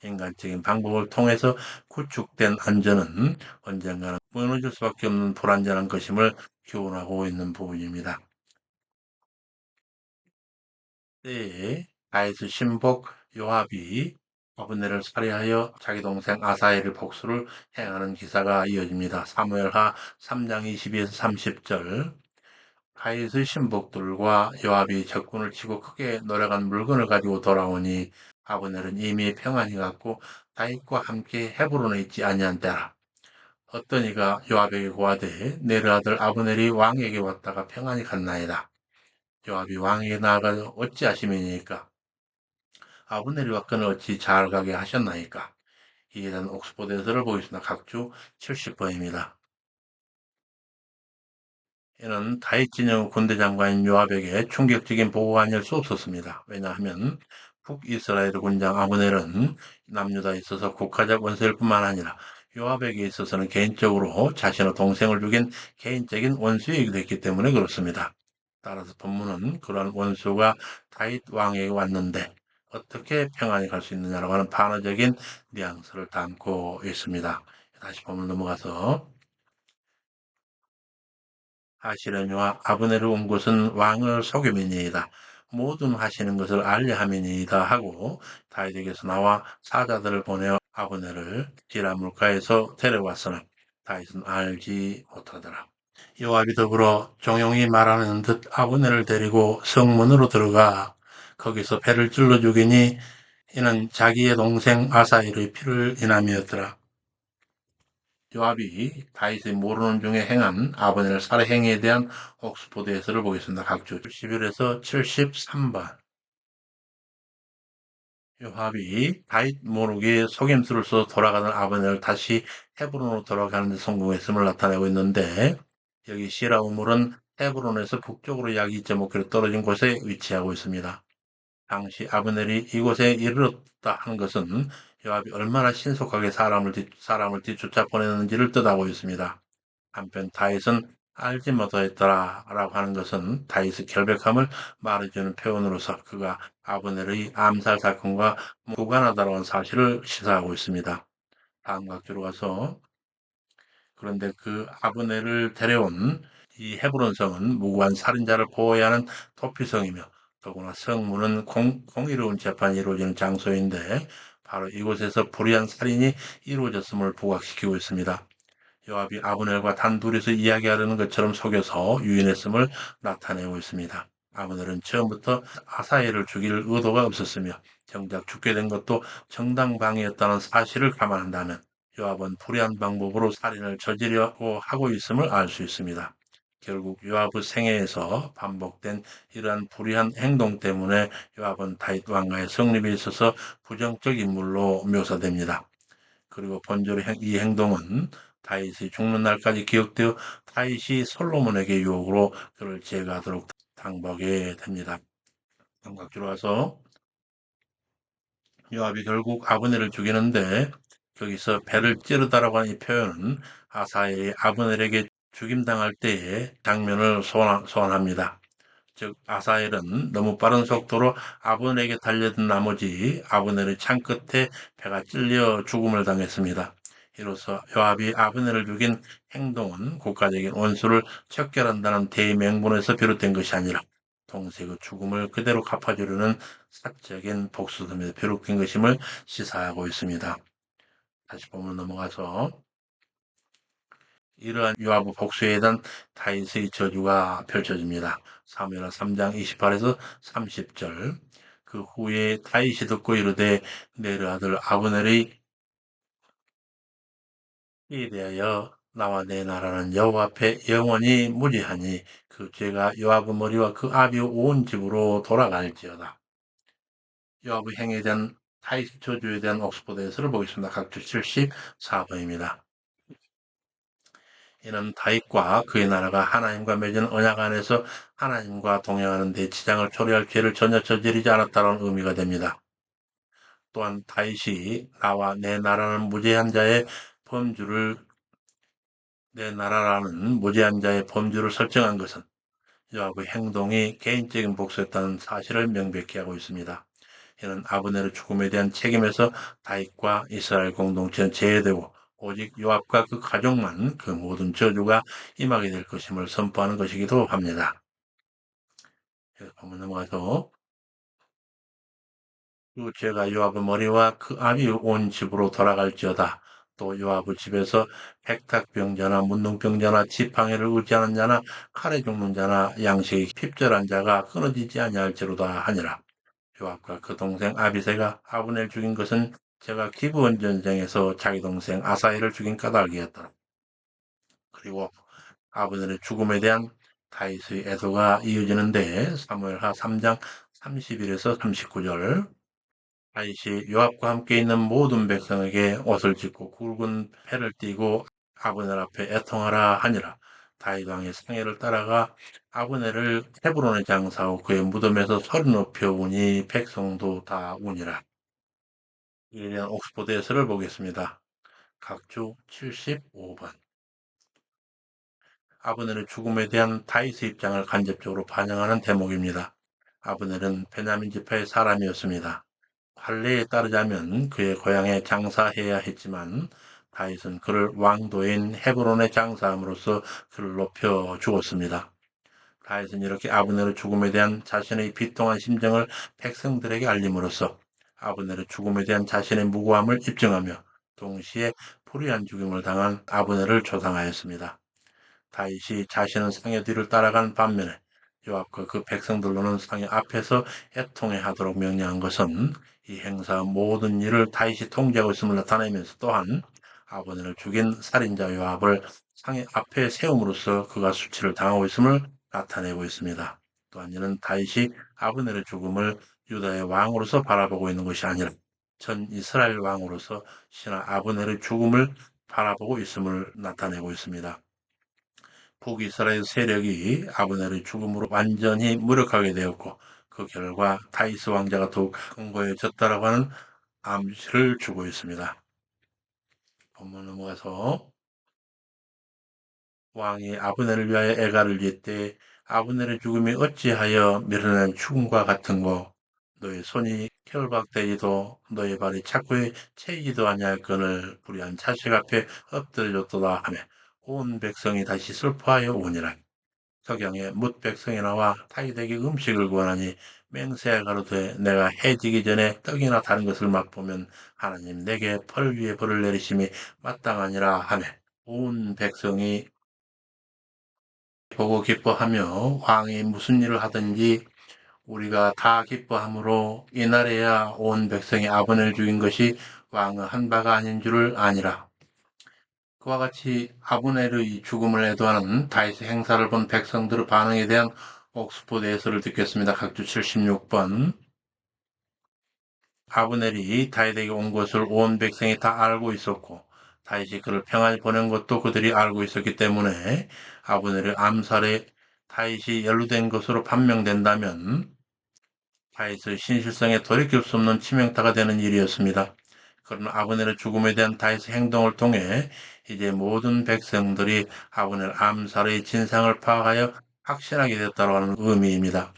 인간적인 방법을 통해서 구축된 안전은 언젠가는 무너질 수밖에 없는 불완전한 것임을 교훈하고 있는 부분입니다. 때에 다윗의 신복 요압이 아브넬을 살해하여 자기 동생 아사엘의 복수를 행하는 기사가 이어집니다. 사무엘하 3장 22에서 30절. 다윗의 신복들과 요압이 적군을 치고 크게 노력한 물건을 가지고 돌아오니 아브넬은 이미 평안히 갔고 다윗과 함께 헤브론에 있지 아니한 때라. 어떤 이가 요압에게 고하되 내를 아들 아브넬이 왕에게 왔다가 평안히 갔나이다. 요압이 왕에게 나아가 어찌하심이니까 아브넬이 왔거늘 어찌 잘 가게 하셨나이까. 이에 대한 옥스퍼드에서를 보겠습니다. 각주 70번입니다. 이는 다윗 진영 군대 장관인 요압에게 충격적인 보고가 아닐 수 없었습니다. 왜냐하면 북이스라엘 군장 아브넬은 남유다에 있어서 국가적 원수일 뿐만 아니라 요압에게 있어서는 개인적으로 자신의 동생을 죽인 개인적인 원수이기도 했기 때문에 그렇습니다. 따라서 본문은 그러한 원수가 다윗 왕에게 왔는데 어떻게 평안히 갈 수 있느냐라고 하는 반어적인 뉘앙스를 담고 있습니다. 다시 본문 넘어가서 하시려니와 아브넬을 온 곳은 왕을 속임이니이다. 모든 하시는 것을 알려 함이니이다 하고 다윗에게서 나와 사자들을 보내어 아브넬을 지라 물가에서 데려왔으나 다윗은 알지 못하더라. 요압이 더불어 종용이 말하는 듯 아브넬을 데리고 성문으로 들어가 거기서 배를 찔러 죽이니 이는 자기의 동생 아사엘의 피를 인함이었더라. 요압이 다윗의 모르는 중에 행한 아버지를 살해 행위에 대한 옥스포드 해설을 보겠습니다. 각주 11에서 73번. 요압이 다윗 모르게 속임수를 써 돌아가는 아버지를 다시 헤브론으로 돌아가는 데 성공했음을 나타내고 있는데 여기 시라 우물은 헤브론에서 북쪽으로 약 2.5km 떨어진 곳에 위치하고 있습니다. 당시 아브넬이 이곳에 이르렀다 하는 것은 요압이 얼마나 신속하게 사람을 뒤쫓아 보냈는지를 뜻하고 있습니다. 한편 다윗은 알지 못하였더라라고 하는 것은 다윗의 결백함을 말해주는 표현으로서 그가 아브넬의 암살 사건과 무관하다라는 사실을 시사하고 있습니다. 다음 각주로 가서 그런데 그 아브넬을 데려온 이 헤브론 성은 무고한 살인자를 보호해야 하는 도피성이며 더구나 성문은 공의로운 재판이 이루어지는 장소인데 바로 이곳에서 불의한 살인이 이루어졌음을 부각시키고 있습니다. 요압이 아브넬과 단둘이서 이야기하려는 것처럼 속여서 유인했음을 나타내고 있습니다. 아브넬은 처음부터 아사엘을 죽일 의도가 없었으며 정작 죽게 된 것도 정당방위였다는 사실을 감안한다면 요압은 불의한 방법으로 살인을 저지르려고 하고 있음을 알 수 있습니다. 결국 요압의 생애에서 반복된 이러한 불의한 행동 때문에 요압은 다윗 왕가의 성립에 있어서 부정적 인물로 묘사됩니다. 그리고 본절의 이 행동은 다윗이 죽는 날까지 기억되어 다윗이 솔로몬에게 유혹으로 그를 제거하도록 당하게 됩니다. 삼각주로 와서 요압이 결국 아브넬을 죽이는데 여기서 배를 찌르다라고 하는 이 표현은 아사엘이 아브넬에게 죽임당할 때의 장면을 소환합니다. 즉 아사엘은 너무 빠른 속도로 아브넬에게 달려든 나머지 아브넬의 창 끝에 배가 찔려 죽음을 당했습니다. 이로써 요압이 아브넬을 죽인 행동은 국가적인 원수를 척결한다는 대명분에서 비롯된 것이 아니라 동생의 죽음을 그대로 갚아주려는 사적인 복수심에서 비롯된 것임을 시사하고 있습니다. 다시 보면 넘어가서 이러한 요압의 복수에 대한 다윗의 저주가 펼쳐집니다. 사무엘하 3장 28에서 30절. 그 후에 다윗이 듣고 이르되 내르 아들 아브넬의 이에 대하여 나와 내 나라는 여호와 앞에 영원히 무죄하니 그 죄가 요압의 머리와 그 아비 온 집으로 돌아갈지어다. 요압의 행에 대한 다윗의 저주에 대한 옥스포드에서를 보겠습니다. 각주 74번입니다. 이는 다윗과 그의 나라가 하나님과 맺은 언약 안에서 하나님과 동행하는 데 지장을 초래할 죄를 전혀 저지르지 않았다는 의미가 됩니다. 또한 다윗이 나와 내 나라는 무죄한 자의 범주를 내 나라라는 무죄한 자의 범주를 설정한 것은 요압의 행동이 개인적인 복수였다는 사실을 명백히 하고 있습니다. 이는 아브넬의 죽음에 대한 책임에서 다윗과 이스라엘 공동체는 제외되고 오직 요압과 그 가족만 그 모든 저주가 임하게 될 것임을 선포하는 것이기도 합니다. 한번 넘어가서 그 죄가 요압의 머리와 그 아비 온 집으로 돌아갈지어다. 또 요압의 집에서 백탁병자나 문둥병자나 지팡이를 의지하는 자나 칼에 죽는 자나 양식이 핍절한 자가 끊어지지 아니할지로다 하니라. 요압과 그 동생 아비새가 아브넬 죽인 것은 제가 기브온 전쟁에서 자기 동생 아사엘을 죽인 까닭이었더라. 그리고 아브넬의 죽음에 대한 다윗의 애도가 이어지는데 사무엘하 3장 31에서 39절. 다윗이 요압과 함께 있는 모든 백성에게 옷을 찢고 굵은 패를 띠고 아브넬 앞에 애통하라 하니라. 다윗 왕의 상해를 따라가 아브넬을 헤브론에 장사하고 그의 무덤에서 소리 높여 우니 백성도 다 우니라. 이에 대한 옥스포드에서를 보겠습니다. 각주 75번. 아브넬의 죽음에 대한 다윗의 입장을 간접적으로 반영하는 대목입니다. 아브넬은 베냐민 지파의 사람이었습니다. 판례에 따르자면 그의 고향에 장사해야 했지만 다윗은 그를 왕도인 헤브론에 장사함으로써 그를 높여 주었습니다. 다윗은 이렇게 아브넬의 죽음에 대한 자신의 비통한 심정을 백성들에게 알림으로써 아브넬의 죽음에 대한 자신의 무고함을 입증하며 동시에 불의한 죽임을 당한 아브넬을 조상하였습니다. 다윗이 자신은 상여 뒤를 따라간 반면에 요압과 그 백성들로는 상여 앞에서 애통해 하도록 명령한 것은 이 행사 모든 일을 다윗이 통제하고 있음을 나타내면서 또한 아버지를 죽인 살인자 요압을 상여 앞에 세움으로써 그가 수치를 당하고 있음을 나타내고 있습니다. 또한 이는 다윗이 아브넬의 죽음을 유다의 왕으로서 바라보고 있는 것이 아니라 전 이스라엘 왕으로서 신하 아브넬의 죽음을 바라보고 있음을 나타내고 있습니다. 북이스라엘 세력이 아브넬의 죽음으로 완전히 무력하게 되었고 그 결과 다윗 왕자가 더욱 견고해졌다라고 하는 암시를 주고 있습니다. 본문 넘어가서 왕이 아브넬을 위하여 애가를 짓되 아브넬의 죽음이 어찌하여 미련한 죽음과 같은고 너의 손이 결박되기도 너의 발이 착고에 채이기도 아니할거늘 불의한 자식 앞에 엎드려졌도다 하며 온 백성이 다시 슬퍼하여 오니라. 석양에 뭇 백성이 나와 타이에게 음식을 구하나니 맹세하 가로되 내가 해지기 전에 떡이나 다른 것을 맛보면 하나님 내게 벌 위에 벌을 내리심이 마땅하니라 하매 온 백성이 보고 기뻐하며 왕이 무슨 일을 하든지 우리가 다 기뻐함으로 이날에야 온 백성이 아브넬 죽인 것이 왕의 한 바가 아닌 줄을 아니라. 그와 같이 아브넬의 죽음을 애도하는 다윗의 행사를 본 백성들의 반응에 대한 옥스포드 해설을 듣겠습니다. 각주 76번. 아브넬이 다윗에게 온 것을 온 백성이 다 알고 있었고 다윗이 그를 평안히 보낸 것도 그들이 알고 있었기 때문에 아브넬의 암살에 다윗이 연루된 것으로 판명된다면 다윗의 신실성에 돌이킬 수 없는 치명타가 되는 일이었습니다. 그러나 아브넬의 죽음에 대한 다윗의 행동을 통해 이제 모든 백성들이 아브넬 암살의 진상을 파악하여 확신하게 되었다고 하는 의미입니다.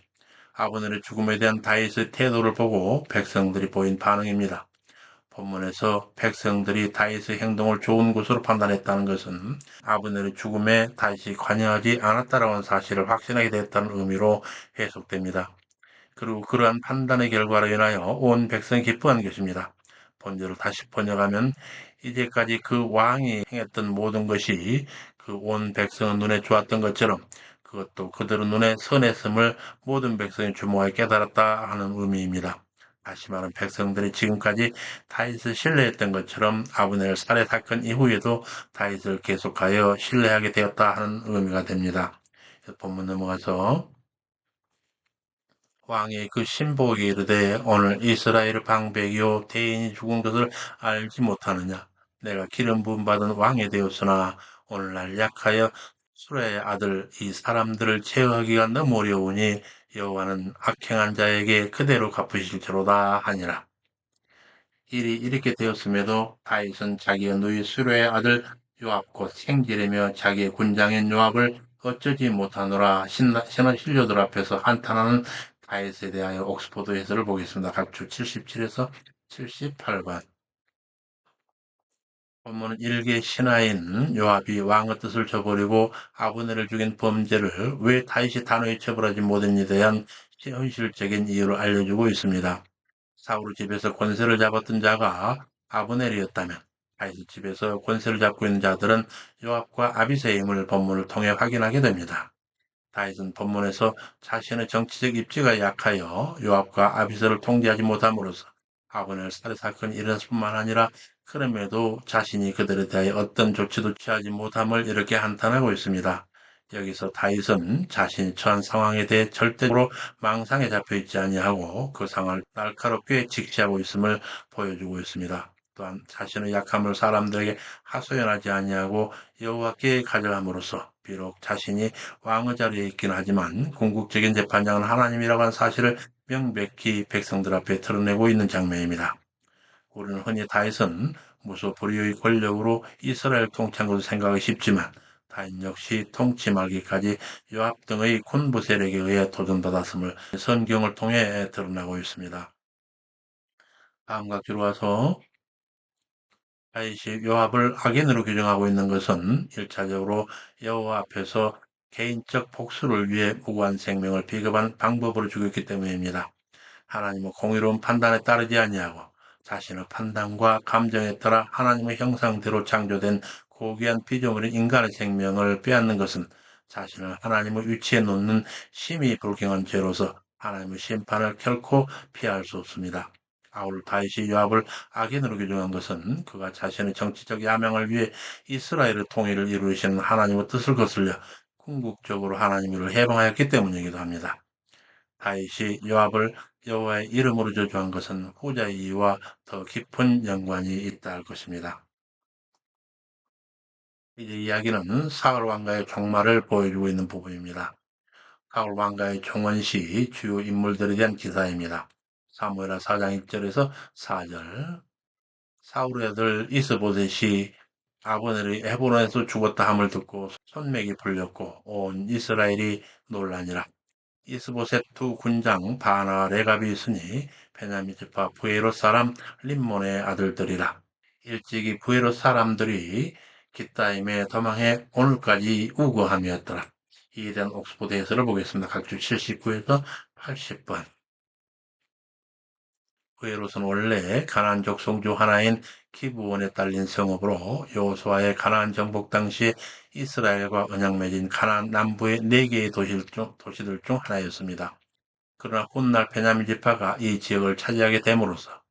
아브넬의 죽음에 대한 다윗의 태도를 보고 백성들이 보인 반응입니다. 본문에서 백성들이 다윗의 행동을 좋은 것으로 판단했다는 것은 아브넬의 죽음에 다윗이 관여하지 않았다라는 사실을 확신하게 됐다는 의미로 해석됩니다. 그리고 그러한 판단의 결과로 인하여 온 백성이 기뻐하는 것입니다. 본절을 다시 번역하면 이제까지 그 왕이 행했던 모든 것이 그 온 백성의 눈에 좋았던 것처럼 그것도 그들의 눈에 선했음을 모든 백성이 주목하여 깨달았다 하는 의미입니다. 다시 말하면 백성들이 지금까지 다윗을 신뢰했던 것처럼 아브넬 살해 사건 이후에도 다윗을 계속하여 신뢰하게 되었다 하는 의미가 됩니다. 본문 넘어가서 왕의 그 신복이 이르되 오늘 이스라엘 방백이요 대인이 죽은 것을 알지 못하느냐. 내가 기름 부음 받은 왕이 되었으나 오늘날 약하여 수레의 아들 이 사람들을 제어하기가 너무 어려우니 여호와는 악행한 자에게 그대로 갚으실지로다 하니라. 일이 이렇게 되었음에도 다윗은 자기의 누이 수레의 아들 요압 곧 생지르며 자기의 군장인 요압을 어쩌지 못하노라. 신하 신료들 앞에서 한탄하는 다윗에 대하여 옥스포드 해설을 보겠습니다. 각주 77에서 78번. 본문은 일개 신하인 요압이 왕의 뜻을 저버리고 아브넬을 죽인 범죄를 왜 다윗이 단호히 처벌하지 못했는지에 대한 현실적인 이유를 알려주고 있습니다. 사울 집에서 권세를 잡았던 자가 아브넬이었다면 다윗 집에서 권세를 잡고 있는 자들은 요압과 아비새임을 본문을 통해 확인하게 됩니다. 다윗은 본문에서 자신의 정치적 입지가 약하여 요압과 아비새를 통제하지 못함으로써 아브넬 살해 사건이 일어났을 뿐만 아니라 그럼에도 자신이 그들에 대하여 어떤 조치도 취하지 못함을 이렇게 한탄하고 있습니다. 여기서 다윗은 자신이 처한 상황에 대해 절대적으로 망상에 잡혀 있지 아니하고 그 상황을 날카롭게 직시하고 있음을 보여주고 있습니다. 또한 자신의 약함을 사람들에게 하소연하지 아니하고 여호와께 가져감으로써 비록 자신이 왕의 자리에 있긴 하지만 궁극적인 재판장은 하나님이라고 하는 사실을 명백히 백성들 앞에 드러내고 있는 장면입니다. 우리는 흔히 다윗은 무소불위의 권력으로 이스라엘 통치한 것을 생각하기 쉽지만 다윗 역시 통치 말기까지 요압 등의 군부 세력에 의해 도전받았음을 성경을 통해 드러나고 있습니다. 다음과 들어와서 다윗이 요압을 악인으로 규정하고 있는 것은 1차적으로 여호와 앞에서 개인적 복수를 위해 무고한 생명을 비겁한 방법으로 죽였기 때문입니다. 하나님은 공의로운 판단에 따르지 아니하고 자신의 판단과 감정에 따라 하나님의 형상대로 창조된 고귀한 피조물인 인간의 생명을 빼앗는 것은 자신을 하나님의 위치에 놓는 심히 불경한 죄로서 하나님의 심판을 결코 피할 수 없습니다. 아울 다윗이 요압을 악인으로 규정한 것은 그가 자신의 정치적 야망을 위해 이스라엘의 통일을 이루시는 하나님의 뜻을 거슬려 궁극적으로 하나님을 해방하였기 때문이기도 합니다. 다윗이 요압을 여호와의 이름으로 저주한 것은 후자의 이유와 더 깊은 연관이 있다 할 것입니다. 이제 이야기는 사울 왕가의 종말을 보여주고 있는 부분입니다. 사울 왕가의 종원 시 주요 인물들에 대한 기사입니다. 사무엘하 4장 1절에서 4절. 사울의 아들 이스보셋이 아버넬이 헤브론에서 죽었다 함을 듣고 손맥이 풀렸고 온 이스라엘이 놀라니라. 이스보셋 두 군장 바나와 레갑이 있으니 베냐민 지파 부에롯 사람 림몬의 아들들이라. 일찍이 부에롯 사람들이 기타임에 도망해 오늘까지 우거함이었더라. 이에 대한 옥스포드 해설을 보겠습니다. 각주 79에서 80번. 부에롯은 원래 가나안 족속 중 하나인 기브온에 딸린 성읍으로 여호수아의 가나안 정복 당시에 이스라엘과 언약 맺은 가나안 남부의 4개의 도시들 중 하나였습니다. 그러나 훗날 베냐민 지파가 이 지역을 차지하게 됨으로써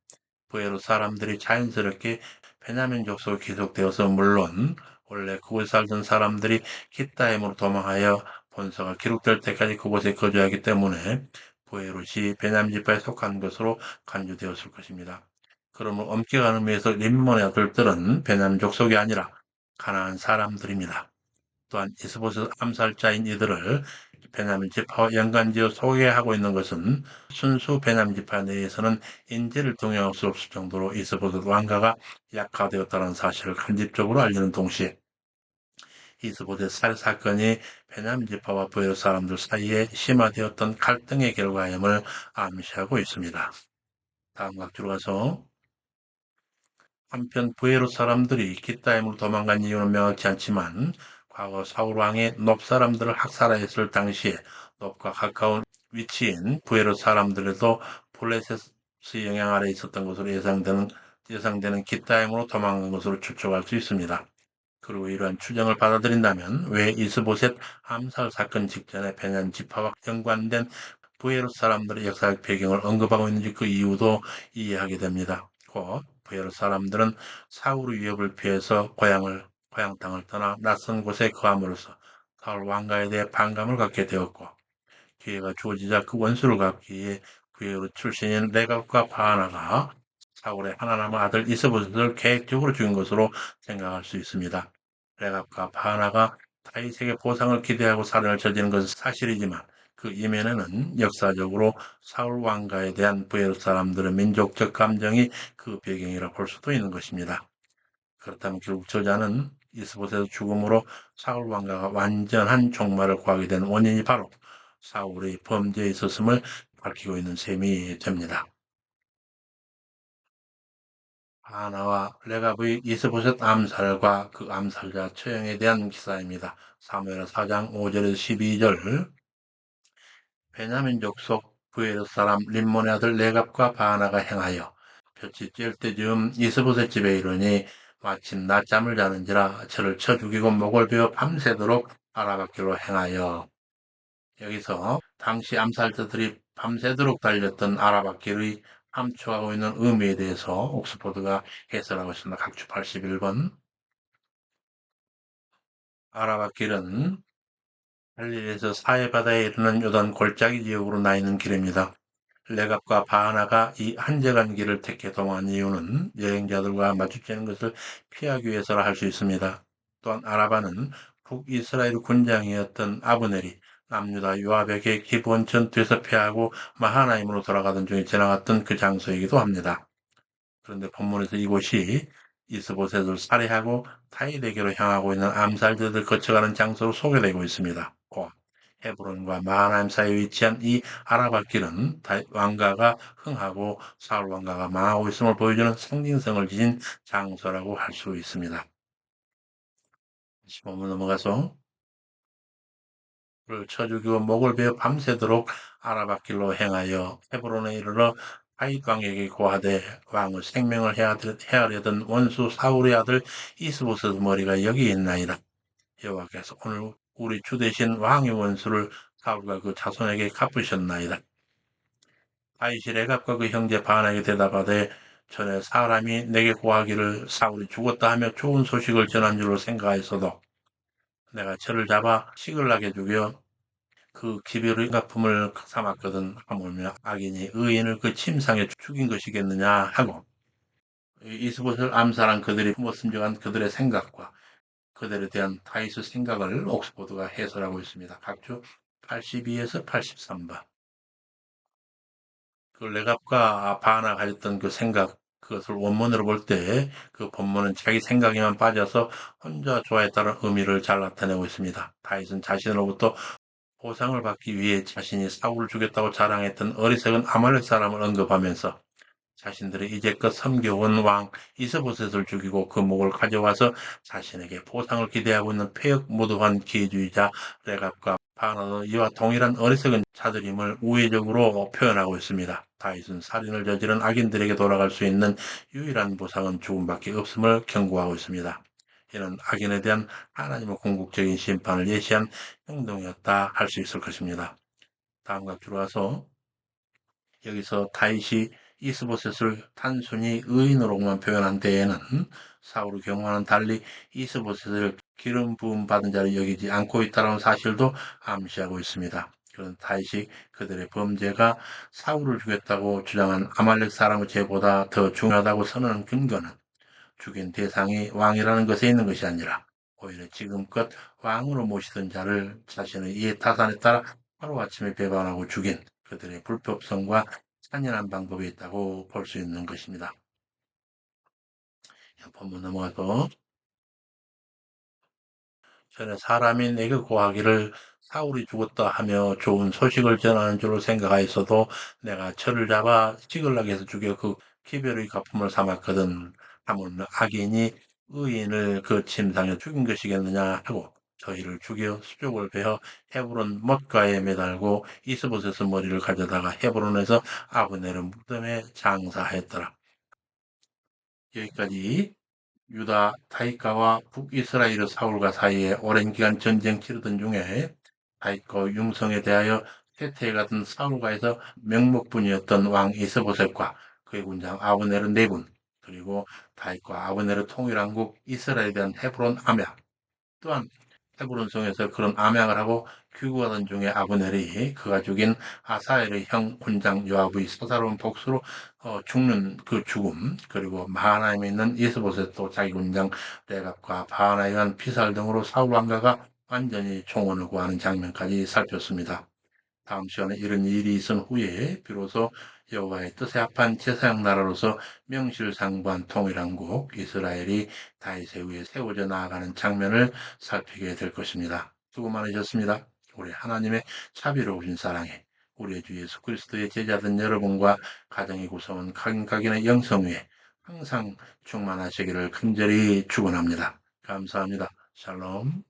부에롯 사람들이 자연스럽게 베냐민 족속에 귀속되어서 물론 원래 그곳에 살던 사람들이 기타임으로 도망하여 본서가 기록될 때까지 그곳에 거주하기 때문에 부에롯이 베냐민 지파에 속한 것으로 간주되었을 것입니다. 그러면 엄격한 의미에서 림몬의 아들들은 베냐민 족속이 아니라 가나안 사람들입니다. 또한 이스보셋 암살자인 이들을 베냐민 지파와 연관지어 소개하고 있는 것은 순수 베냐민 지파 내에서는 인재를 동용할 수 없을 정도로 이스보셋 왕가가 약화되었다는 사실을 간접적으로 알리는 동시에 이스보셋 살해 사건이 베냐민 지파와 부엘 사람들 사이에 심화되었던 갈등의 결과임을 암시하고 있습니다. 다음 각주로 가서 한편 부에롯 사람들이 기타임으로 도망간 이유는 명확치 않지만 과거 사울 왕이 놉 사람들을 학살하였을 당시에 놉과 가까운 위치인 부에롯 사람들에도 블레셋의 영향 아래 있었던 것으로 예상되는 기타임으로 도망간 것으로 추측할 수 있습니다. 그리고 이러한 추정을 받아들인다면 왜 이스보셋 암살 사건 직전에 베냐민 지파와 연관된 부에롯 사람들의 역사적 배경을 언급하고 있는지 그 이유도 이해하게 됩니다. 곧 부에롯 사람들은 사울의 위협을 피해서 고향 땅을 떠나 낯선 곳에 거함으로써 사울 왕가에 대해 반감을 갖게 되었고 기회가 주어지자 그 원수를 갚기 위해 부에롯 출신인 레갑과 바하나가 사울의 하나님의 아들 이스보셋을 계획적으로 죽인 것으로 생각할 수 있습니다. 레갑과 바하나가 다윗에게 보상을 기대하고 살인을 저지른 것은 사실이지만 그 이면에는 역사적으로 사울 왕가에 대한 부에롯 사람들의 민족적 감정이 그 배경이라 볼 수도 있는 것입니다. 그렇다면 결국 저자는 이스보셋의 죽음으로 사울 왕가가 완전한 종말을 구하게 된 원인이 바로 사울의 범죄에 있었음을 밝히고 있는 셈이 됩니다. 하나와 레갑의 이스보셋 암살과 그 암살자 처형에 대한 기사입니다. 사무엘 4장 5절에서 12절 베냐민족 속 부에롯 사람 림몬의 아들 레갑과 바하나가 행하여 볕이 쬐을 때쯤 이스보셋 집에 이르니 마침 낮잠을 자는지라 저를 쳐 죽이고 목을 베어 밤새도록 알아봤기로 행하여 여기서 당시 암살자들이 밤새도록 달렸던 알아봤길의 함축하고 있는 의미에 대해서 옥스포드가 해설하고 있습니다. 각주 81번 아라밧길은 갈릴리에서 사해바다에 이르는 요단 골짜기 지역으로 나 있는 길입니다. 레갑과 바하나가 이 한적한 길을 택해 동한 이유는 여행자들과 마주치는 것을 피하기 위해서라 할 수 있습니다. 또한 아라바는 북이스라엘 군장이었던 아브넬이 남유다 요압에게 기브온 전투에서 패하고 마하나임으로 돌아가던 중에 지나갔던 그 장소이기도 합니다. 그런데 본문에서 이곳이 이스보셋을 살해하고 다윗에게로 향하고 있는 암살자들 거쳐가는 장소로 소개되고 있습니다. 곧 헤브론과 마하나임 사이에 위치한 이 아라밧 길은 다윗 왕가가 흥하고 사울 왕가가 망하고 있음을 보여주는 상징성을 지닌 장소라고 할 수 있습니다. 다시 본문 넘어가서 그를 쳐 죽이고 목을 베어 밤새도록 아라밧 길로 행하여 헤브론에 이르러 다윗 왕에게 고하되 왕의 생명을 헤아려던 원수 사울의 아들 이스보셋 머리가 여기 있나이다. 여호와께서 오늘 우리 주 대신 왕의 원수를 사울과 그 자손에게 갚으셨나이다. 다윗이 레갑과 그 형제 바나에게 대답하되 전에 사람이 내게 고하기를 사울이 죽었다 하며 좋은 소식을 전한 줄로 생각하였어도 내가 저를 잡아 시글나게 죽여 그 기별의 갚음을 삼았거든 하물며 악인이 의인을 그 침상에 죽인 것이겠느냐 하고 이스봇을 암살한 그들이 품어 숨겨간 그들의 생각과 그들에 대한 다윗의 생각을 옥스포드가 해설하고 있습니다. 각주 82에서 83번. 그 레갑과 바하나 가졌던 그 생각, 그것을 원문으로 볼 때 그 본문은 자기 생각에만 빠져서 혼자 좋아했다는 의미를 잘 나타내고 있습니다. 다윗은 자신으로부터 보상을 받기 위해 자신이 사울을 죽였다고 자랑했던 어리석은 아말렉 사람을 언급하면서 자신들이 이제껏 섬겨온 왕 이스보셋을 죽이고 그 목을 가져와서 자신에게 보상을 기대하고 있는 폐역무도한 기회주의자 레갑과 바나도 이와 동일한 어리석은 자들임을 우회적으로 표현하고 있습니다. 다윗은 살인을 저지른 악인들에게 돌아갈 수 있는 유일한 보상은 죽음밖에 없음을 경고하고 있습니다. 이는 악인에 대한 하나님의 궁극적인 심판을 예시한 행동이었다 할 수 있을 것입니다. 다음과 들어와서 여기서 다윗이 이스보셋을 단순히 의인으로만 표현한 데에는 사울의 경우와는 달리 이스보셋을 기름 부음 받은 자로 여기지 않고 있다는 사실도 암시하고 있습니다. 그런 다윗이 그들의 범죄가 사울을 죽였다고 주장한 아말렉 사람의 죄보다 더 중요하다고 선언한 근거는 죽인 대상이 왕이라는 것에 있는 것이 아니라 오히려 지금껏 왕으로 모시던 자를 자신의 이해 타산에 따라 하루아침에 배반하고 죽인 그들의 불법성과 잔인한 방법이 있다고 볼 수 있는 것입니다. 본문 넘어가서 전에 사람이 내게 고하기를 사울이 죽었다 하며 좋은 소식을 전하는 줄로 생각하였어도 내가 저를 잡아 찍으려고 해서 죽여 그 기별의 거품을 삼았거든. 하물며 악인이 의인을 그 침상에 죽인 것이겠느냐 하고 저희를 죽여 수족을 베어 헤브론 못가에 매달고 이스보셋의 머리를 가져다가 헤브론에서 아브네를 무덤에 장사했더라. 여기까지 유다 다윗가와 북이스라엘 사울과 사이에 오랜 기간 전쟁 치르던 중에 다윗과 융성에 대하여 쇠퇴에 같은 사울과에서 명목분이었던 왕 이스보셋과 그의 군장 아브네르 네 분, 그리고 다윗과 아브네르 통일한 국 이스라엘에 대한 헤브론 암약, 또한 헤브론 성에서 그런 암약을 하고 귀국하던 중에 아브넬이 그가 죽인 아사엘의 형 군장 요압의 사사로운 복수로 죽는 그 죽음, 그리고 마하나임에 있는 이스보셋도 자기 군장 레갑과 바하나에 의한 피살 등으로 사울 왕가가 완전히 총원을 구하는 장면까지 살폈습니다. 다음 시간에 이런 일이 있은 후에 비로소 여호와의 뜻에 합한 제사장 나라로서 명실상부한 통일한국 이스라엘이 다윗에 의해 세워져 나아가는 장면을 살피게 될 것입니다. 수고 많으셨습니다. 우리 하나님의 자비로우신 사랑에 우리 주 예수 그리스도의 제자된 여러분과 가정의 구성원 각인의 영성 위에 항상 충만하시기를 간절히 축원합니다. 감사합니다. 샬롬.